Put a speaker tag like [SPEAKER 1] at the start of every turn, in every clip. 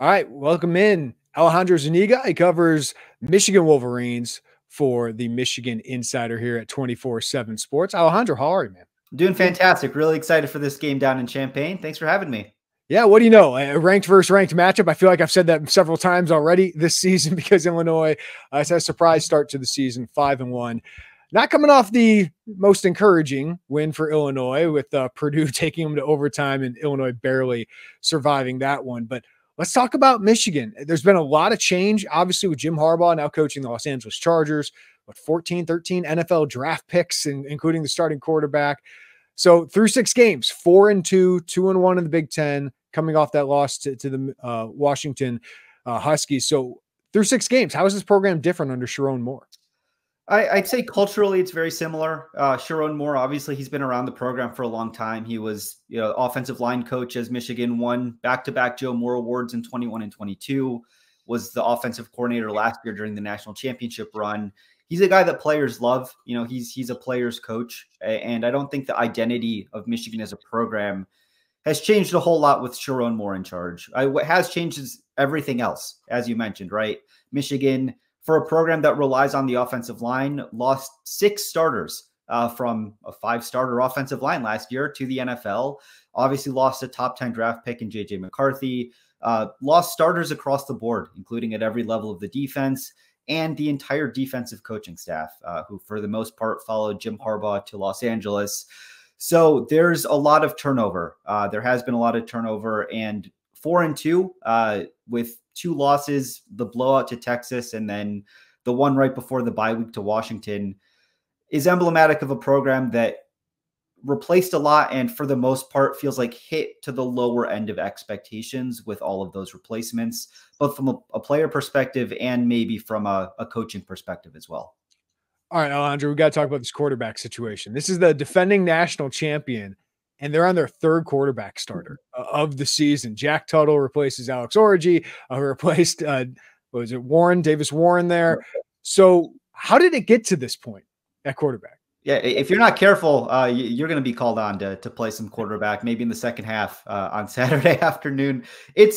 [SPEAKER 1] All right, welcome in Alejandro Zúñiga. He covers Michigan Wolverines for the Michigan Insider here at 24/7 Sports. Alejandro, how are you, man?
[SPEAKER 2] Doing fantastic. Really excited for this game down in Champaign. Thanks for having me.
[SPEAKER 1] Yeah, what do you know? A ranked versus ranked matchup. I feel like I've said that several times already this season because Illinois has had a surprise start to the season, 5-1. Not coming off the most encouraging win for Illinois with Purdue taking them to overtime and Illinois barely surviving that one. But let's talk about Michigan. There's been a lot of change, obviously, with Jim Harbaugh now coaching the Los Angeles Chargers, 14, 13 NFL draft picks, including the starting quarterback. So through 6 games, 4-2, 2-1 in the Big Ten, coming off that loss to the Washington Huskies. So through 6 games, how is this program different under Sherrone Moore?
[SPEAKER 2] I'd say culturally it's very similar. Chiron Moore, obviously, he's been around the program for a long time. He was, offensive line coach as Michigan won back-to-back Joe Moore Awards in 21 and 22, was the offensive coordinator last year during the national championship run. He's a guy that players love. He's a player's coach, and I don't think the identity of Michigan as a program has changed a whole lot with Chiron Moore in charge. What has changed is everything else, as you mentioned, right? Michigan, for a program that relies on the offensive line, lost 6 starters from a 5-starter offensive line last year to the NFL. Obviously lost a top 10 draft pick in J.J. McCarthy, lost starters across the board, including at every level of the defense and the entire defensive coaching staff, who for the most part followed Jim Harbaugh to Los Angeles. So there's a lot of turnover. There has been a lot of turnover, and 4-2 with 2 losses, the blowout to Texas, and then the one right before the bye week to Washington, is emblematic of a program that replaced a lot and for the most part feels like hit to the lower end of expectations with all of those replacements, both from a player perspective and maybe from a coaching perspective as well.
[SPEAKER 1] All right, Alejandro, we got to talk about this quarterback situation. This is the defending national champion, and they're on their 3rd quarterback starter of the season. Jack Tuttle replaces Alex Orji, who replaced, Davis Warren there. So how did it get to this point at quarterback?
[SPEAKER 2] Yeah, if you're not careful, you're going to be called on to play some quarterback, maybe in the second half on Saturday afternoon. It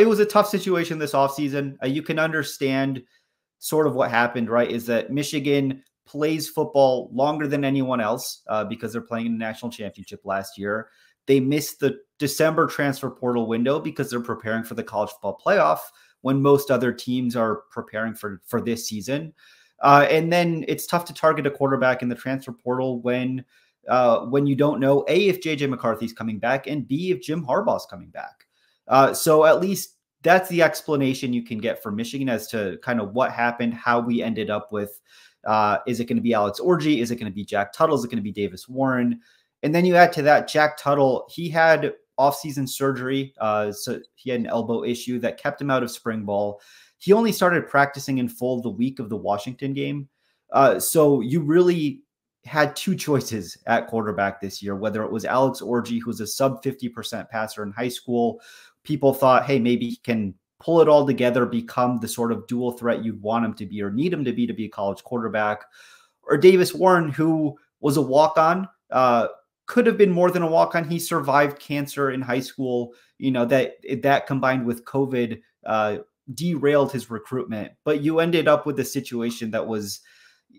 [SPEAKER 2] was a tough situation this offseason. You can understand sort of what happened, right? Is that Michigan plays football longer than anyone else because they're playing in the national championship last year. They missed the December transfer portal window because they're preparing for the college football playoff when most other teams are preparing for this season. And then it's tough to target a quarterback in the transfer portal when you don't know, A, if J.J. McCarthy's coming back, and B, if Jim Harbaugh's coming back. So at least that's the explanation you can get for Michigan as to kind of what happened, how we ended up with, is it going to be Alex Orji? Is it going to be Jack Tuttle? Is it going to be Davis Warren? And then you add to that Jack Tuttle. He had offseason surgery. So he had an elbow issue that kept him out of spring ball. He only started practicing in full the week of the Washington game. So you really had 2 choices at quarterback this year, whether it was Alex Orji, who's a sub 50% passer in high school. People thought, hey, maybe he can pull it all together, become the sort of dual threat you'd want him to be or need him to be a college quarterback. Or Davis Warren, who was a walk-on, could have been more than a walk-on. He survived cancer in high school. That combined with COVID derailed his recruitment. But you ended up with a situation that was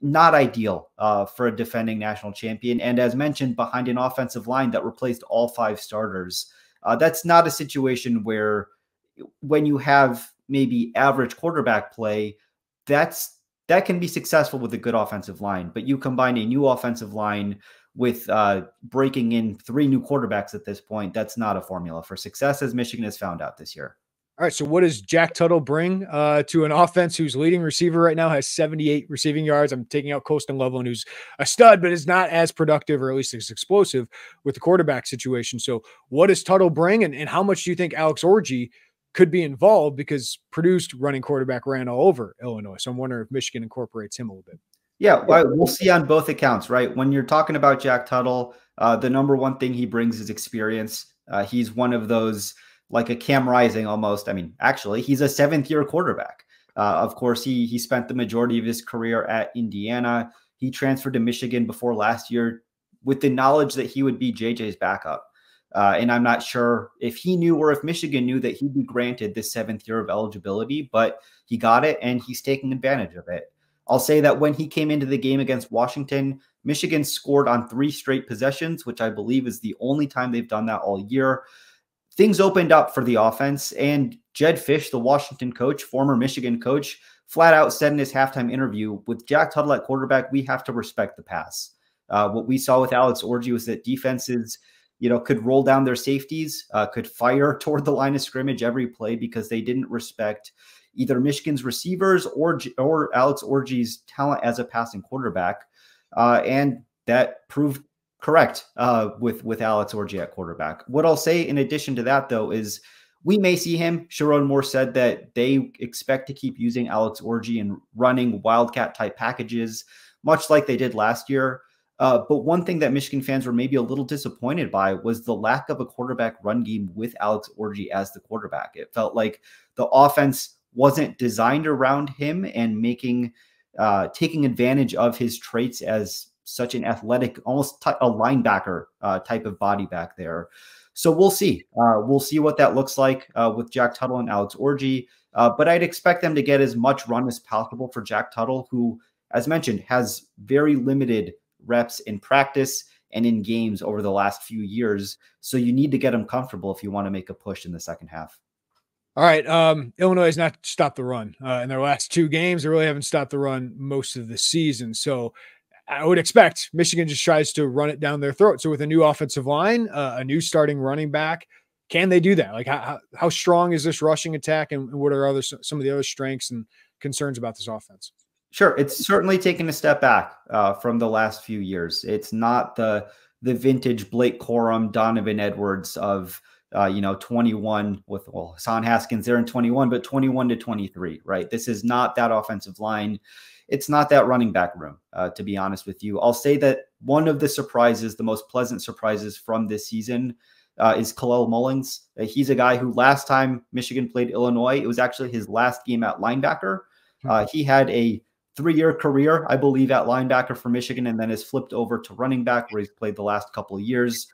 [SPEAKER 2] not ideal for a defending national champion. And as mentioned, behind an offensive line that replaced all 5 starters. That's not a situation where when you have maybe average quarterback play, that can be successful with a good offensive line. But you combine a new offensive line with breaking in 3 new quarterbacks at this point, that's not a formula for success, as Michigan has found out this year.
[SPEAKER 1] All right, so what does Jack Tuttle bring to an offense whose leading receiver right now has 78 receiving yards? I'm taking out Colston Loveland, who's a stud, but is not as productive or at least as explosive with the quarterback situation. So what does Tuttle bring, and how much do you think Alex Orji could be involved? Because Purdue's running quarterback ran all over Illinois. So I'm wondering if Michigan incorporates him a little bit.
[SPEAKER 2] Yeah, we'll see on both accounts, right? When you're talking about Jack Tuttle, the number one thing he brings is experience. He's one of those, like a Cam Rising almost. I mean, actually, he's a 7th-year quarterback. Of course, he spent the majority of his career at Indiana. He transferred to Michigan before last year with the knowledge that he would be JJ's backup. And I'm not sure if he knew or if Michigan knew that he'd be granted this 7th year of eligibility, but he got it and he's taking advantage of it. I'll say that when he came into the game against Washington, Michigan scored on 3 straight possessions, which I believe is the only time they've done that all year. Things opened up for the offense, and Jed Fish, the Washington coach, former Michigan coach, flat out said in his halftime interview, with Jack Tuttle at quarterback, we have to respect the pass. What we saw with Alex Orji was that defenses, could roll down their safeties, could fire toward the line of scrimmage every play because they didn't respect either Michigan's receivers or Alex Orji's talent as a passing quarterback. And that proved correct with Alex Orji at quarterback. What I'll say in addition to that, though, is we may see him. Sherrone Moore said that they expect to keep using Alex Orji and running Wildcat type packages, much like they did last year. But one thing that Michigan fans were maybe a little disappointed by was the lack of a quarterback run game with Alex Orji as the quarterback. It felt like the offense wasn't designed around him and taking advantage of his traits as such an athletic, almost a linebacker type of body back there. So we'll see. We'll see what that looks like with Jack Tuttle and Alex Orji. But I'd expect them to get as much run as possible for Jack Tuttle, who, as mentioned, has very limited reps in practice and in games over the last few years. So you need to get him comfortable if you want to make a push in the second half.
[SPEAKER 1] All right. Illinois has not stopped the run in their last 2 games. They really haven't stopped the run most of the season. So I would expect Michigan just tries to run it down their throat. So with a new offensive line, a new starting running back, can they do that? Like how strong is this rushing attack, and what are some of the other strengths and concerns about this offense?
[SPEAKER 2] Sure. It's certainly taken a step back from the last few years. It's not the vintage Blake Corum, Donovan Edwards of 21 with Hassan Haskins there in 21, but 21 to 23, right? This is not that offensive line. It's not that running back room, to be honest with you. I'll say that one of the surprises, the most pleasant surprises from this season is Khalil Mullins. He's a guy who last time Michigan played Illinois, it was actually his last game at linebacker. He had a 3-year career, I believe, at linebacker for Michigan, and then has flipped over to running back, where he's played the last couple of years.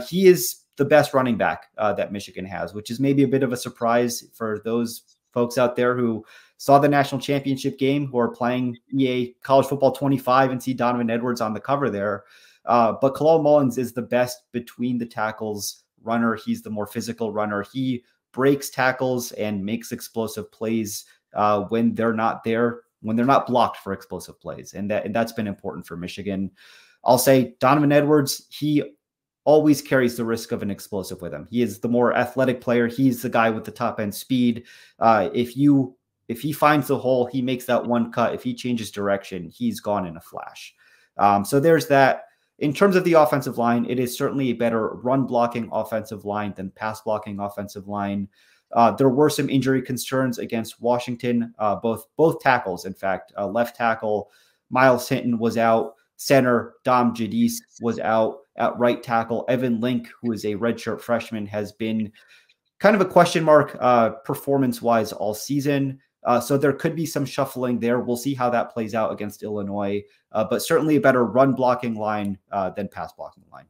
[SPEAKER 2] He is the best running back that Michigan has, which is maybe a bit of a surprise for those folks out there who saw the national championship game, who are playing EA College Football 25 and see Donovan Edwards on the cover there. But Khalil Mullins is the best between the tackles runner. He's the more physical runner. He breaks tackles and makes explosive plays when they're not there, when they're not blocked for explosive plays. And that's been important for Michigan. I'll say Donovan Edwards, he always carries the risk of an explosive with him. He is the more athletic player. He's the guy with the top end speed. If he finds the hole, he makes that one cut. If he changes direction, he's gone in a flash. So there's that. In terms of the offensive line, it is certainly a better run blocking offensive line than pass blocking offensive line. There were some injury concerns against Washington, both tackles. In fact, left tackle Miles Hinton was out. Center Dom Jadis was out. At right tackle, Evan Link, who is a redshirt freshman, has been kind of a question mark performance-wise all season. So there could be some shuffling there. We'll see how that plays out against Illinois, but certainly a better run blocking line than pass blocking line.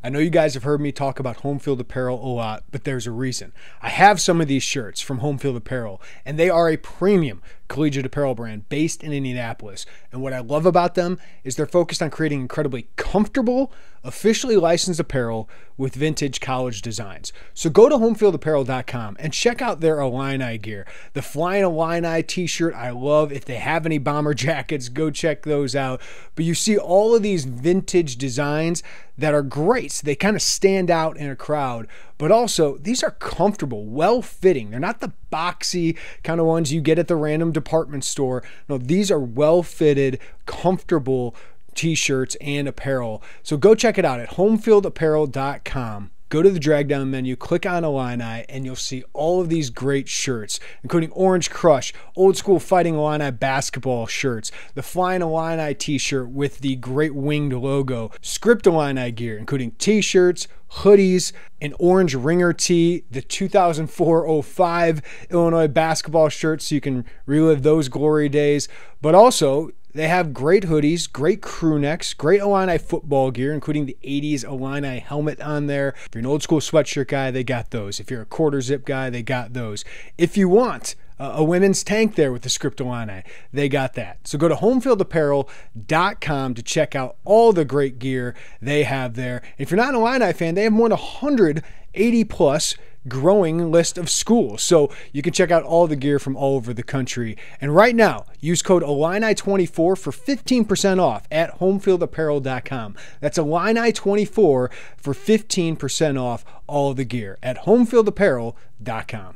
[SPEAKER 1] I know you guys have heard me talk about HomeField Apparel a lot, but there's a reason. I have some of these shirts from HomeField Apparel, and they are a premium collegiate apparel brand based in Indianapolis. And what I love about them is they're focused on creating incredibly comfortable, officially licensed apparel with vintage college designs. So go to homefieldapparel.com and check out their Illini gear. The Flying Illini t-shirt I love. If they have any bomber jackets, go check those out. But you see all of these vintage designs that are great. They kind of stand out in a crowd, but also these are comfortable, well-fitting. They're not the boxy kind of ones you get at the random department store. No, these are well-fitted, comfortable t-shirts and apparel. So go check it out at homefieldapparel.com. Go to the drag down menu, click on Illini, and you'll see all of these great shirts, including Orange Crush, Old School Fighting Illini basketball shirts, the Flying Illini t-shirt with the great winged logo, Script Illini gear, including t-shirts, hoodies, an orange ringer tee, the 2004-05 Illinois basketball shirt so you can relive those glory days, but also They have great hoodies, great crew necks, great Illini football gear, including the 80s Illini helmet on there. If you're an old school sweatshirt guy, they got those. If you're a quarter zip guy, they got those. If you want a women's tank there with the script Illini, they got that. So go to HomeFieldApparel.com to check out all the great gear they have there. And if you're not an Illini fan, they have more than 180 plus growing list of schools. So you can check out all the gear from all over the country. And right now, use code Illini24 for 15% off at HomeFieldApparel.com. That's Illini24 for 15% off all of the gear at HomeFieldApparel.com.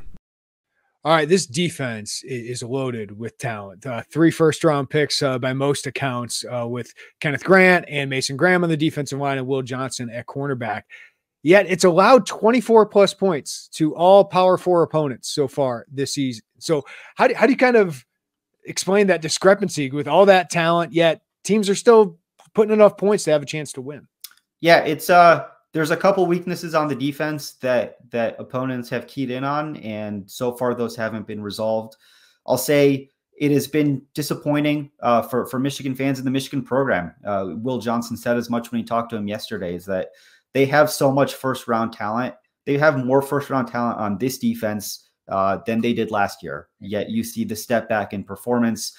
[SPEAKER 1] All right, this defense is loaded with talent. 3 first-round picks by most accounts, with Kenneth Grant and Mason Graham on the defensive line and Will Johnson at cornerback. Yet it's allowed 24 plus points to all Power 4 opponents so far this season. So how do you kind of explain that discrepancy with all that talent, yet teams are still putting enough points to have a chance to win?
[SPEAKER 2] Yeah, it's there's a couple weaknesses on the defense that opponents have keyed in on, and so far those haven't been resolved. I'll say it has been disappointing for Michigan fans in the Michigan program. Will Johnson said as much when he talked to him yesterday, is that they have so much first-round talent. They have more first-round talent on this defense than they did last year. Yet you see the step back in performance.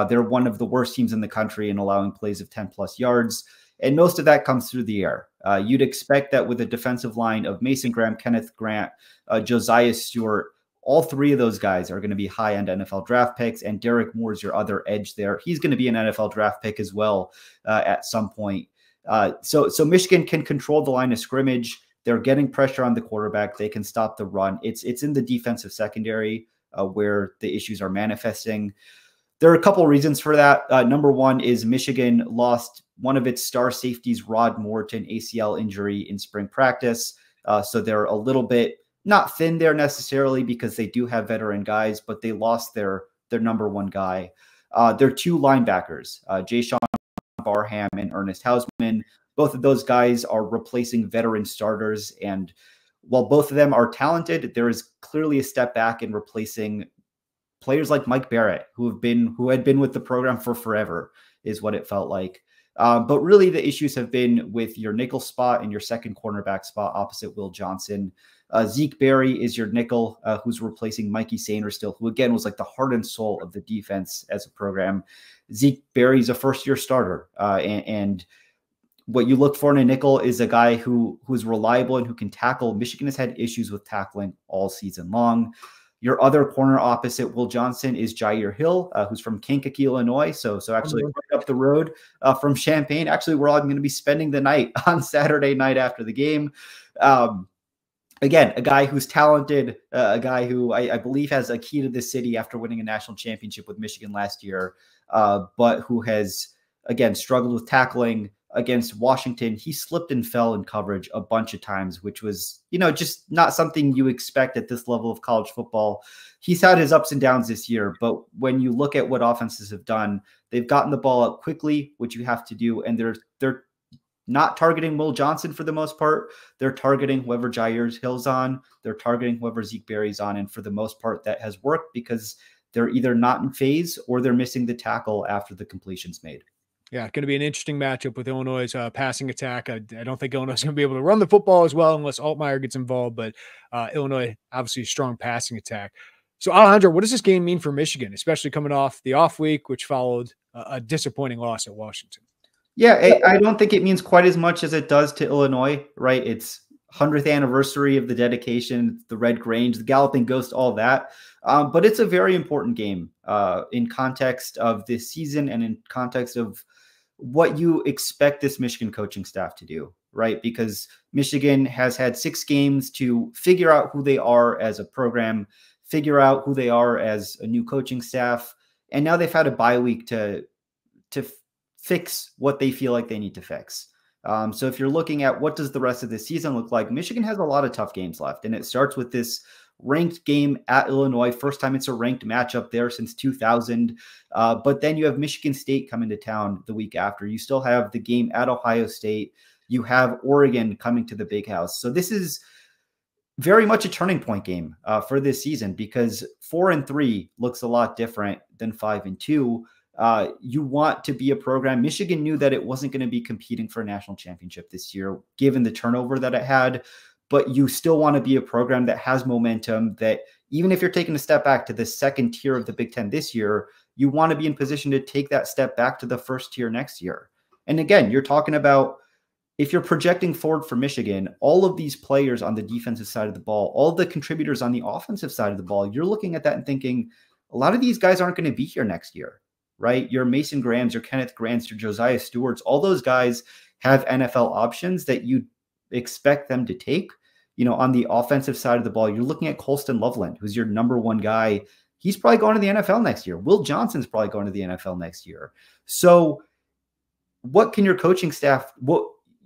[SPEAKER 2] They're one of the worst teams in the country in allowing plays of 10-plus yards, and most of that comes through the air. You'd expect that with a defensive line of Mason Graham, Kenneth Grant, Josiah Stewart, all 3 of those guys are going to be high-end NFL draft picks, and Derek Moore is your other edge there. He's going to be an NFL draft pick as well at some point. So Michigan can control the line of scrimmage. They're getting pressure on the quarterback. They can stop the run. It's in the defensive secondary where the issues are manifesting. There are a couple of reasons for that. Number one is Michigan lost one of its star safeties, Rod Moore, to an ACL injury in spring practice. So they're a little bit not thin there necessarily because they do have veteran guys, but they lost their number one guy. Their 2 linebackers, Jay-Sean Barham and Ernest Hausman. Both of those guys are replacing veteran starters. And while both of them are talented, there is clearly a step back in replacing players like Mike Barrett, who had been with the program for forever, is what it felt like. But really the issues have been with your nickel spot and your second cornerback spot opposite Will Johnson. Zeke Berry is your nickel, who's replacing Mikey Sainer still, who again was like the heart and soul of the defense as a program. Zeke Berry's a first-year starter, and what you look for in a nickel is a guy who's reliable and who can tackle. Michigan has had issues with tackling all season long. Your other corner opposite Will Johnson is Jair Hill, who's from Kankakee, Illinois. So actually right up the road from Champaign. Actually, we're all going to be spending the night on Saturday night after the game. Again, a guy who's talented, a guy who I believe has a key to the city after winning a national championship with Michigan last year, but who has, again, struggled with tackling. Against Washington, he slipped and fell in coverage a bunch of times, which was, just not something you expect at this level of college football. He's had his ups and downs this year, but when you look at what offenses have done, they've gotten the ball out quickly, which you have to do, and they're not targeting Will Johnson for the most part. They're targeting whoever Jair Hill's on. They're targeting whoever Zeke Berry's on, and for the most part, that has worked because they're either not in phase or they're missing the tackle after the completion's made.
[SPEAKER 1] Yeah, going to be an interesting matchup with Illinois' passing attack. I don't think Illinois is going to be able to run the football as well unless Altmaier gets involved, but Illinois, obviously a strong passing attack. So, Alejandro, what does this game mean for Michigan, especially coming off the off week, which followed a disappointing loss at Washington?
[SPEAKER 2] Yeah, I don't think it means quite as much as it does to Illinois, right? It's 100th anniversary of the dedication, the Red Grange, the Galloping Ghost, all that. But it's a very important game in context of this season and in context of what you expect this Michigan coaching staff to do, right? Because Michigan has had 6 games to figure out who they are as a program, figure out who they are as a new coaching staff. And now they've had a bye week to fix what they feel like they need to fix. So if you're looking at what does the rest of the season look like, Michigan has a lot of tough games left. And it starts with this ranked game at Illinois. First time it's a ranked matchup there since 2000. But then you have Michigan State coming to town the week after. You still have the game at Ohio State. You have Oregon coming to the Big House. So this is very much a turning point game for this season because 4-3 looks a lot different than 5-2. You want to be a program. Michigan knew that it wasn't going to be competing for a national championship this year, given the turnover that it had. But you still want to be a program that has momentum, that even if you're taking a step back to the second tier of the Big Ten this year, you want to be in position to take that step back to the first tier next year. And again, you're talking about, if you're projecting forward for Michigan, all of these players on the defensive side of the ball, all the contributors on the offensive side of the ball, you're looking at that and thinking, a lot of these guys aren't going to be here next year, right? Your Mason Grahams, your Kenneth Grants, your Josiah Stewarts, all those guys have NFL options that you expect them to take. You know, on the offensive side of the ball, you're looking at Colston Loveland, who's your number one guy. He's probably going to the NFL next year. Will Johnson's probably going to the NFL next year. So what can your coaching staff,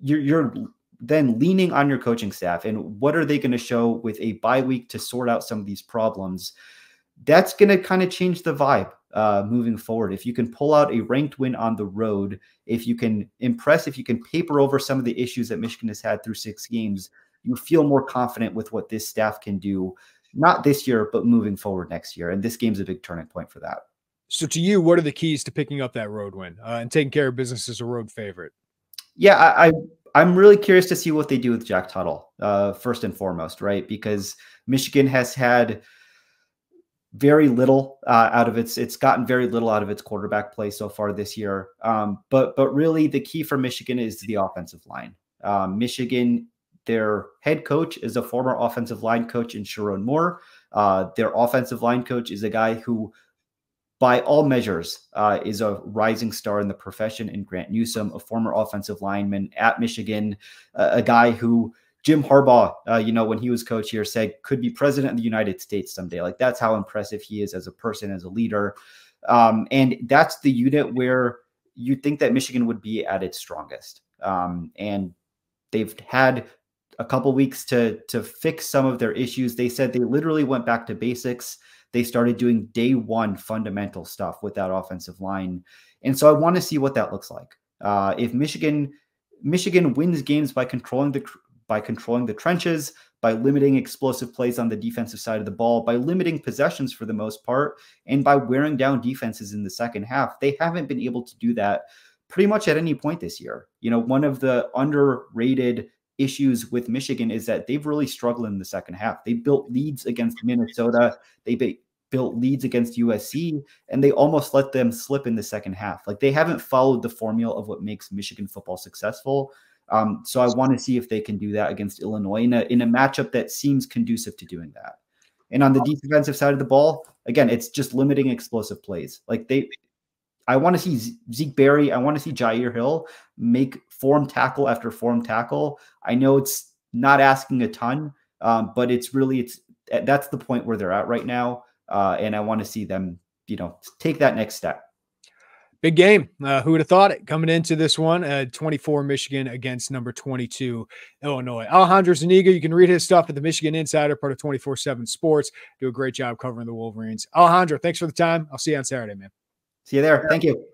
[SPEAKER 2] you're then leaning on your coaching staff, and what are they going to show with a bye week to sort out some of these problems? That's going to kind of change the vibe moving forward. If you can pull out a ranked win on the road, if you can impress, if you can paper over some of the issues that Michigan has had through 6 games, you feel more confident with what this staff can do, not this year, but moving forward next year. And this game's a big turning point for that.
[SPEAKER 1] So to you, what are the keys to picking up that road win and taking care of business as a road favorite?
[SPEAKER 2] Yeah, I'm really curious to see what they do with Jack Tuttle, first and foremost, right? Because Michigan has had very little it's gotten very little out of its quarterback play so far this year. But really the key for Michigan is the offensive line. Michigan, their head coach is a former offensive line coach in Sherrone Moore. Their offensive line coach is a guy who, by all measures, is a rising star in the profession in Grant Newsome, a former offensive lineman at Michigan, a guy who Jim Harbaugh, when he was coach here, said could be president of the United States someday. Like, that's how impressive he is as a person, as a leader. And that's the unit where you think that Michigan would be at its strongest. And they've had a couple weeks to fix some of their issues. They said they literally went back to basics. They started doing day one fundamental stuff with that offensive line. And so I want to see what that looks like. If Michigan wins games by controlling the trenches, by limiting explosive plays on the defensive side of the ball, by limiting possessions for the most part, and by wearing down defenses in the second half. They haven't been able to do that pretty much at any point this year. You know, one of the underrated issues with Michigan is that they've really struggled in the second half. They built leads against Minnesota. They built leads against USC, and they almost let them slip in the second half. Like, they haven't followed the formula of what makes Michigan football successful. So I want to see if they can do that against Illinois in a matchup that seems conducive to doing that. And on the defensive side of the ball, again, it's just limiting explosive plays. Like, I want to see Zeke Berry. I want to see Jair Hill make form tackle after form tackle. I know it's not asking a ton, but that's the point where they're at right now. And I want to see them, take that next step.
[SPEAKER 1] Big game. Who would have thought it coming into this one? 24 Michigan against number 22 Illinois. Alejandro Zúñiga, you can read his stuff at the Michigan Insider, part of 24/7 Sports. Do a great job covering the Wolverines. Alejandro, thanks for the time. I'll see you on Saturday, man.
[SPEAKER 2] See you there. Thank you.